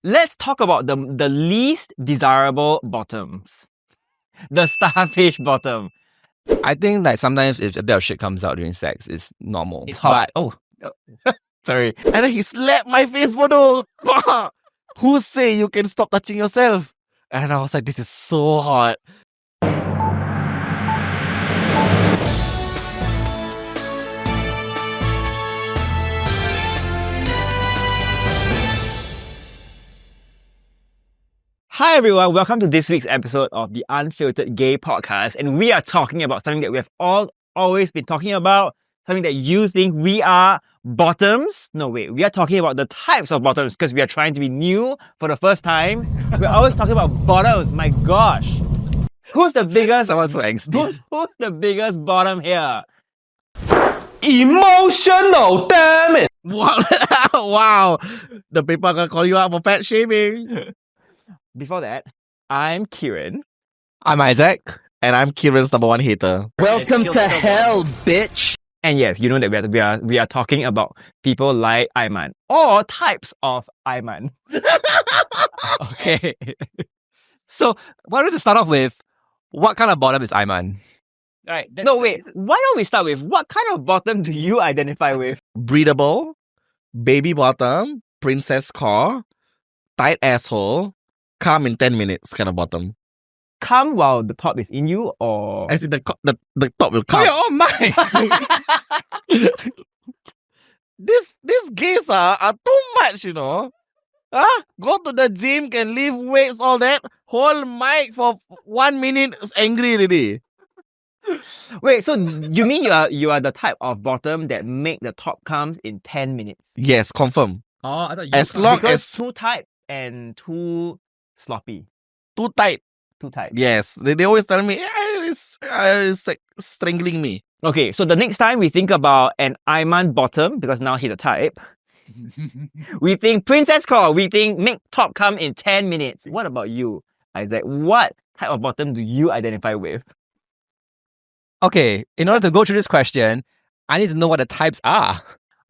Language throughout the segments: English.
let's talk about the least desirable bottoms. The starfish bottom. I think like sometimes if a bit of shit comes out during sex, it's normal. It's hot. Sorry. And then he slapped my face, bodoh. Who say you can stop touching yourself? And I was like, this is so hot. Hi everyone, welcome to this week's episode of the Unfiltered Gay Podcast, and we are talking about something that we have always been talking about, something that you think we are bottoms. No, wait, we are talking about the types of bottoms because we are trying to be new for the first time. We're always talking about bottoms, my gosh. Who's the biggest? Someone's so angsty. Who's the biggest bottom here? Emotional, damn it. Wow. The people are going to call you out for fat shaming. Before that, I'm Kieran. I'm Isaac. And I'm Kieran's number one hater. Welcome to hell, bitch. And yes, you know that we are talking about people like Iman, or types of Iman. Okay. So, why don't we start off with what kind of bottom is Iman? Right. No, wait. Why don't we start with what kind of bottom do you identify with? Breathable, baby bottom, princess core, tight asshole, come in 10 minutes kind of bottom. Come while the top is in you, or As in the top will come. Oh my! These gays are too much, you know. Go to the gym, can lift weights, all that. Hold mic for 1 minute, is angry already. Wait, so you mean you are the type of bottom that make the top comes in 10 minutes? Yes, confirm. Oh, I thought you As long Because as too tight and too sloppy. too tight. Too tight. Yes, they always tell me, it's like strangling me. Okay, so the next time we think about an Iman bottom, because now he's a type, we think princess core, we think make top come in 10 minutes. What about you, Isaac? What type of bottom do you identify with? Okay, in order to go through this question, I need to know what the types are.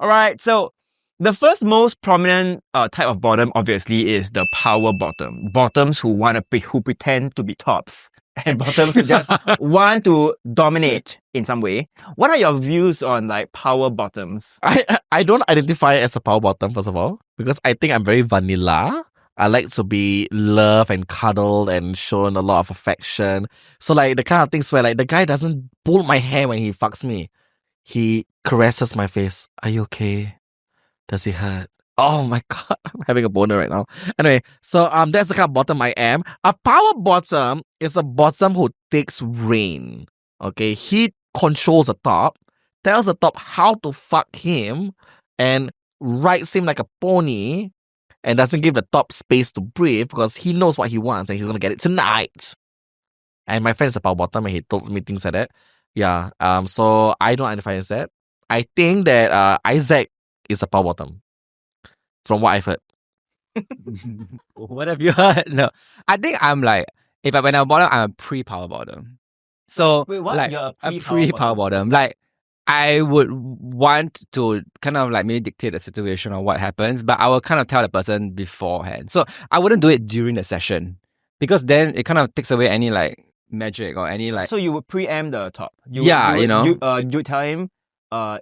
Alright, so the first most prominent type of bottom obviously is the power bottom. Bottoms who pretend to be tops. And bottoms who just want to dominate in some way. What are your views on like power bottoms? I don't identify as a power bottom, first of all, because I think I'm very vanilla. I like to be loved and cuddled and shown a lot of affection. So like the kind of things where like the guy doesn't pull my hair when he fucks me. He caresses my face. Are you okay? Does it hurt? Oh my god, I'm having a boner right now. Anyway, so that's the kind of bottom I am. A power bottom is a bottom who takes reign. Okay, he controls the top, tells the top how to fuck him, and rides him like a pony, and doesn't give the top space to breathe because he knows what he wants and he's gonna get it tonight. And my friend is a power bottom and he told me things like that. Yeah. So I don't identify as that. I think that Isaac is a power bottom. From what I've heard. What have you heard? No. I think I'm like, when I'm bottom, I'm a pre-power bottom. So, Wait, what? like, You're a pre-power bottom. Like, I would want to kind of like maybe dictate the situation or what happens, but I will kind of tell the person beforehand. So, I wouldn't do it during the session because then it kind of takes away any like magic or any like... So you would preempt the top? You would tell him,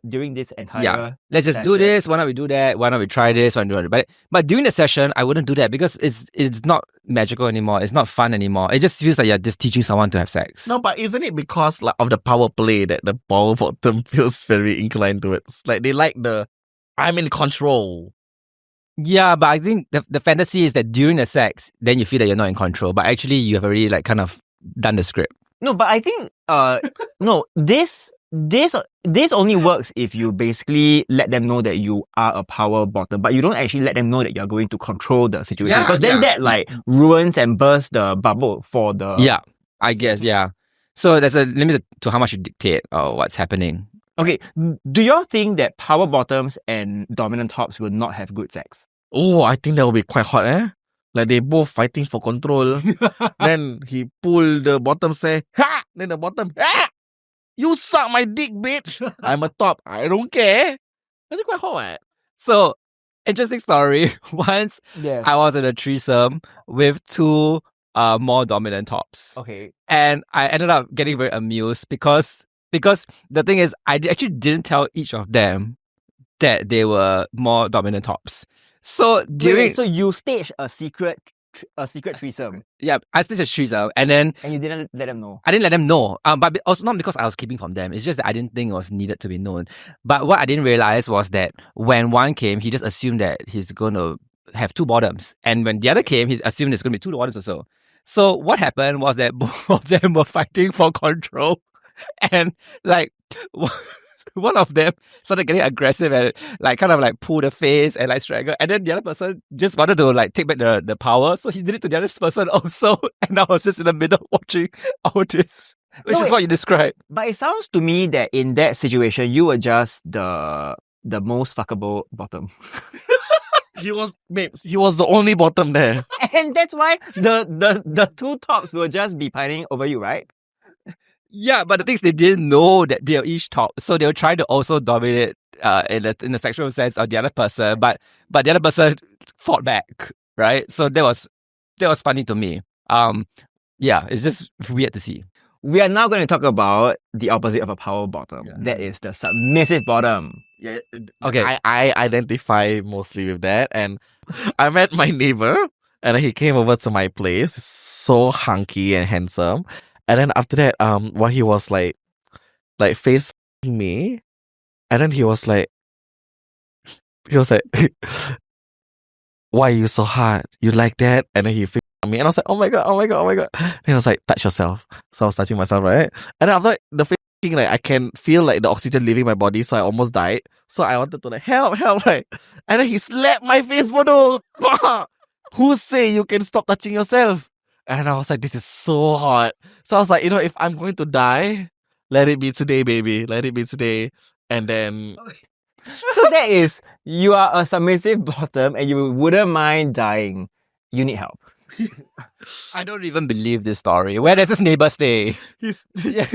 during this entire let's just do this, why not we do that, why not we try this, why not we do that. But during the session I wouldn't do that because it's not magical anymore, it's not fun anymore. It just feels like you're just teaching someone to have sex. No, but isn't it because like, of the power play that the power bottom feels very inclined towards? Like they like the I'm in control. Yeah, but I think the fantasy is that during the sex then you feel that you're not in control, but actually you have already like kind of done the script. No, but I think no, this only works if you basically let them know that you are a power bottom, but you don't actually let them know that you're going to control the situation. Because then that like ruins and bursts the bubble for the... Yeah, I guess, yeah. So there's a limit to how much you dictate or what's happening. Okay, do y'all think that power bottoms and dominant tops will not have good sex? Oh, I think that will be quite hot, eh? Like they both fighting for control. Then he pull the bottom, say, ha! Then the bottom, ha! You suck my dick, bitch. I'm a top. I don't care. I think quite hot, right? So interesting story. Once Yeah. I was in a threesome with two more dominant tops. Okay. And I ended up getting very amused because the thing is, I actually didn't tell each of them that they were more dominant tops. So during So you staged a secret threesome, yeah, I staged a threesome, and then and you didn't let them know. I didn't let them know. But also not because I was keeping from them. It's just that I didn't think it was needed to be known. But what I didn't realize was that when one came, he just assumed that he's going to have two bottoms, and when the other came, he assumed it's going to be two bottoms or so. So what happened was that both of them were fighting for control, and like one of them started getting aggressive and like kind of like pull the face and like strangle, and then the other person just wanted to like take back the power, so he did it to the other person also, and I was just in the middle watching all this, which is what you described. But it sounds to me that in that situation, you were just the most fuckable bottom. He was the only bottom there. And that's why the two tops will just be pining over you, right? Yeah, but the thing is, they didn't know that they were each top, so they were trying to also dominate in the sexual sense of the other person, but the other person fought back, right? So that was funny to me. Yeah, it's just weird to see. We are now going to talk about the opposite of a power bottom. Yeah. That is the submissive bottom. Yeah. Okay. I identify mostly with that, and I met my neighbor, and he came over to my place. So hunky and handsome. And then after that, while he was like face me, and then he was like, why are you so hard? You like that? And then he faced me, and I was like, oh my god. And he was like, touch yourself. So I was touching myself, right? And then after that, the thing, like I can feel like the oxygen leaving my body, so I almost died. So I wanted to like help, right? And then he slapped my face, bodoh. Who say you can stop touching yourself? And I was like, this is so hot. So I was like, if I'm going to die, let it be today, baby. Let it be today. And then... So that is, you are a submissive bottom and you wouldn't mind dying. You need help. I don't even believe this story. Where does this neighbor stay? He stays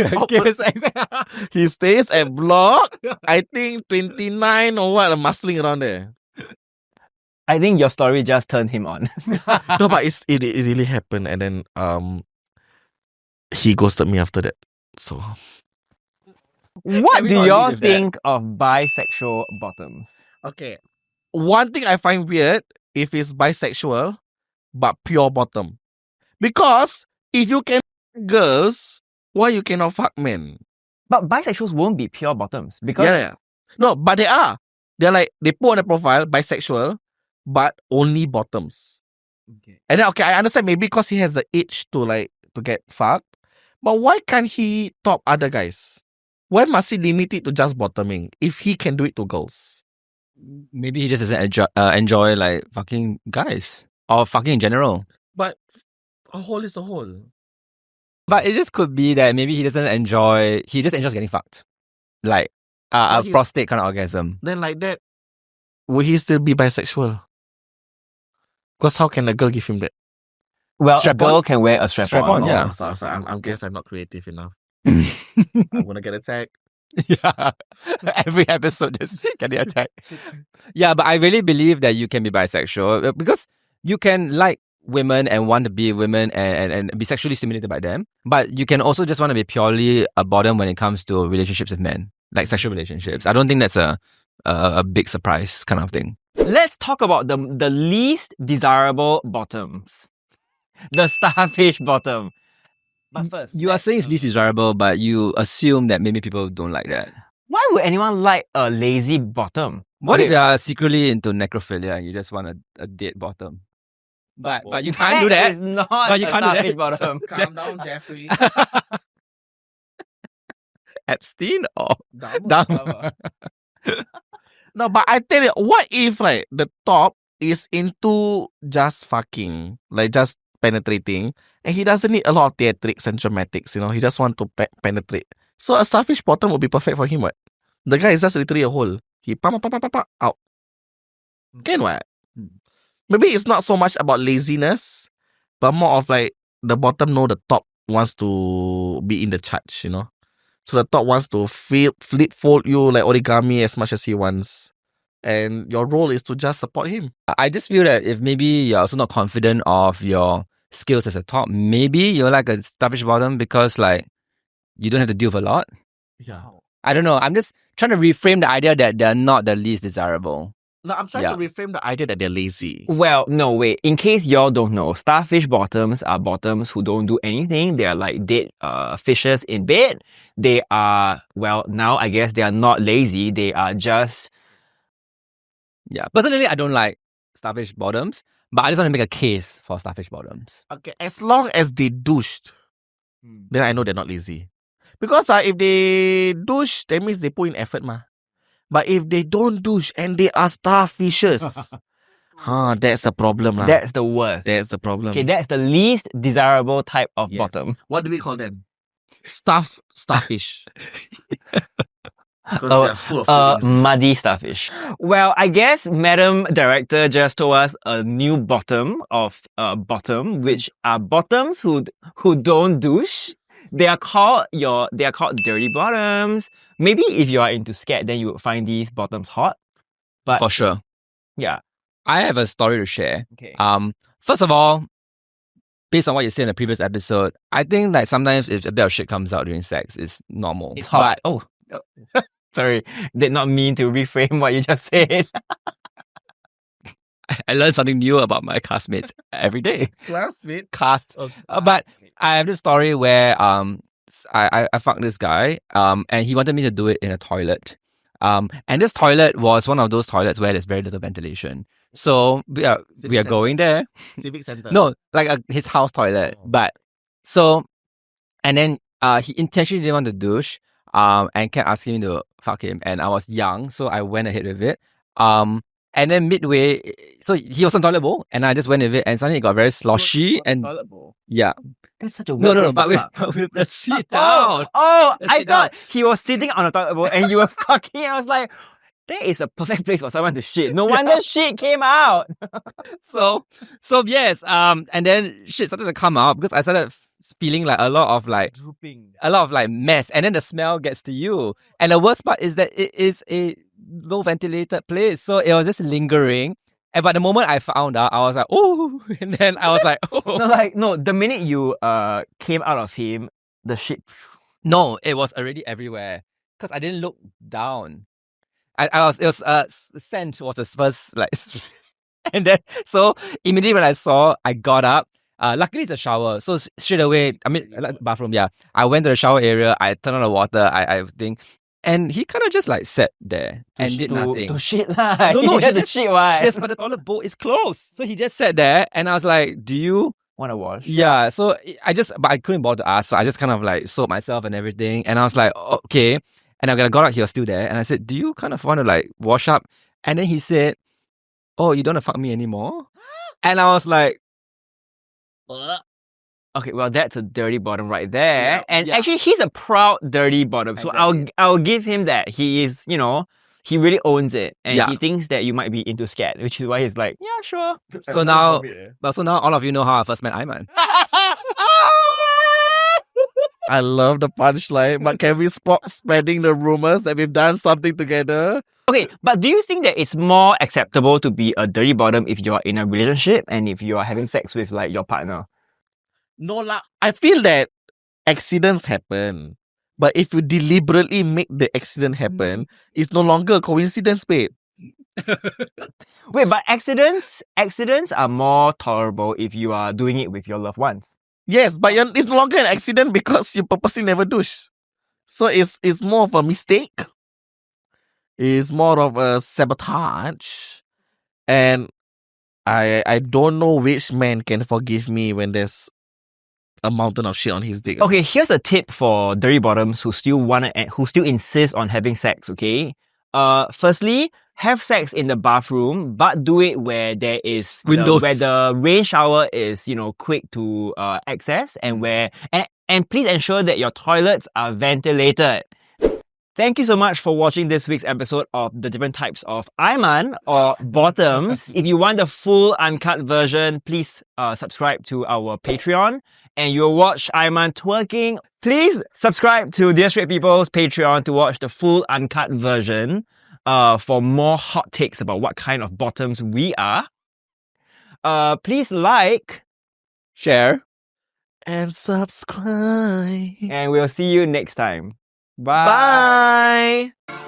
at block, I think 29 or what, muscling around there. I think your story just turned him on. No, but it really happened, and then he ghosted me after that. So What we do not y'all leave that? think of bisexual bottoms? okay, one thing I find weird if it's bisexual but pure bottom, because if you can fuck girls, why you cannot fuck men? But bisexuals won't be pure bottoms because Yeah. No, but they are. They're like, they put on a profile bisexual, but only bottoms. Okay. And then I understand maybe because he has the itch to get fucked. But why can't he top other guys? Why must he limit it to just bottoming if he can do it to girls? Maybe he just doesn't enjoy like fucking guys or fucking in general. But a hole is a hole. But it just could be that maybe he just enjoys getting fucked. Like a he's- prostate kind of orgasm. Then like that, will he still be bisexual? Because how can a girl give him that? well, Strap a girl on? can wear a strap, Strap on. on, yeah. So I'm guess I'm not creative enough. I'm gonna get attacked. Yeah. Every episode just getting attacked. Yeah, but I really believe that you can be bisexual because you can like women and want to be women and be sexually stimulated by them. But you can also just want to be purely a bottom when it comes to relationships with men, like sexual relationships. I don't think that's a big surprise kind of thing. Let's talk about the least desirable bottoms. The starfish bottom. But first, You are saying it's least desirable, but you assume that maybe people don't like that. why would anyone like a lazy bottom? What Okay, if you are secretly into necrophilia and you just want a dead bottom? But you can't do that. is not But you a can't do starfish that. bottom. Calm down, Jeffrey. Epstein or Dumb. No, but I tell you, what if like the top is into just fucking, like just penetrating, and he doesn't need a lot of theatrics and dramatics, he just want to penetrate. So a starfish bottom would be perfect for him, what? The guy is just literally a hole. He pam out. Can what? Maybe it's not so much about laziness, but more of like the bottom know the top wants to be in the charge, So the top wants to flip fold you like origami as much as he wants. and your role is to just support him. I just feel that if maybe you're also not confident of your skills as a top, maybe you're like a Starfish bottom because like you don't have to deal with a lot. Yeah. I don't know. I'm just trying to reframe the idea that they're not the least desirable. No, I'm trying to reframe the idea that they're lazy. Well, no, wait. In case y'all don't know, Starfish bottoms are bottoms who don't do anything. They are like dead fishes in bed. They are, well, now I guess they are not lazy. They are just... Yeah. Personally, I don't like Starfish bottoms, but I just want to make a case for Starfish bottoms. Okay, as long as they douched, then I know they're not lazy. Because if they douche, that means they put in effort, ma. But if they don't douche and they are starfishes, that's a problem, lah. That's the worst. That's the problem. Okay, that's the least desirable type of bottom. What do we call them? Starfish. Because they're full of feelings. Muddy starfish. Well, I guess Madam Director just told us a new bottom of bottom, which are bottoms who don't douche. They are called dirty bottoms. Maybe if you are into scat, then you would find these bottoms hot. But For sure. yeah. I have a story to share. Okay. First of all, based on what you said in the previous episode, I think like sometimes if a bit of shit comes out during sex, it's normal. It's hot. Sorry, did not mean to reframe what you just said. I learn something new about my castmates every day. Classmate? Okay. But I have this story where I fucked this guy and he wanted me to do it in a toilet. And this toilet was one of those toilets where there's very little ventilation. So we are going there. Civic Center. No, like his house toilet. But so, and then he intentionally didn't want to douche and kept asking me to fuck him. And I was young, so I went ahead with it. And then midway, so he was on toilet bowl, and I just went with it, and suddenly it got very sloshy. And toilet bowl. Yeah. That's such a weird No, place to but fuck. with the seat down. I thought he was sitting on a toilet bowl and you were fucking. I was like, that is a perfect place for someone to shit. No wonder shit came out. So yes, and then shit started to come out because I started feeling like a lot of like Drooping. a lot of like mess, and then the smell gets to you. And the worst part is that it is a low ventilated place, so it was just lingering. And by the moment I found out, I was like, oh, and then I was like, oh. No, the minute you came out of him, the shit. No, it was already everywhere because I didn't look down. The scent was the first like, and then so immediately when I saw, I got up. Luckily it's a shower, so straight away, like bathroom. Yeah, I went to the shower area. I turned on the water. I think, and he kind of just like sat there and did nothing. To shit lah. No, he had to shit. Why? Yes, but the toilet bowl is closed, so he just sat there, and I was like, "Do you want to wash?" Yeah. So but I couldn't bother to ask, so I just kind of like soaped myself and everything, and I was like, okay. And when I got out, he was still there. And I said, do you kind of want to like wash up? And then he said, oh, you don't want to fuck me anymore? And I was like, okay, well, that's a dirty bottom right there. Actually, he's a proud dirty bottom. So I'll give him that. He is, he really owns it. And he thinks that you might be into scat, which is why he's like, yeah, sure. So now all of you know how I first met Iman. I love the punchline, but can we stop spreading the rumors that we've done something together? Okay, but do you think that it's more acceptable to be a dirty bottom if you're in a relationship and if you are having sex with like your partner? No lah. I feel that accidents happen. But if you deliberately make the accident happen, it's no longer a coincidence, babe. Wait, but accidents are more tolerable if you are doing it with your loved ones. Yes, but it's no longer an accident because you purposely never douche. So it's more of a mistake. It's more of a sabotage. And I don't know which man can forgive me when there's a mountain of shit on his dick. Okay, here's a tip for dirty bottoms who still insist on having sex, okay? Firstly, have sex in the bathroom, but do it where there is windows, where the rain shower is, quick to access, and and please ensure that your toilets are ventilated. Thank you so much for watching this week's episode of the different types of Iman or bottoms. If you want the full uncut version, please subscribe to our Patreon and you'll watch Iman twerking. Please subscribe to Dear Straight People's Patreon to watch the full uncut version. for more hot takes about what kind of bottoms we are. Please like, Share. And subscribe. and we'll see you next time. Bye. Bye.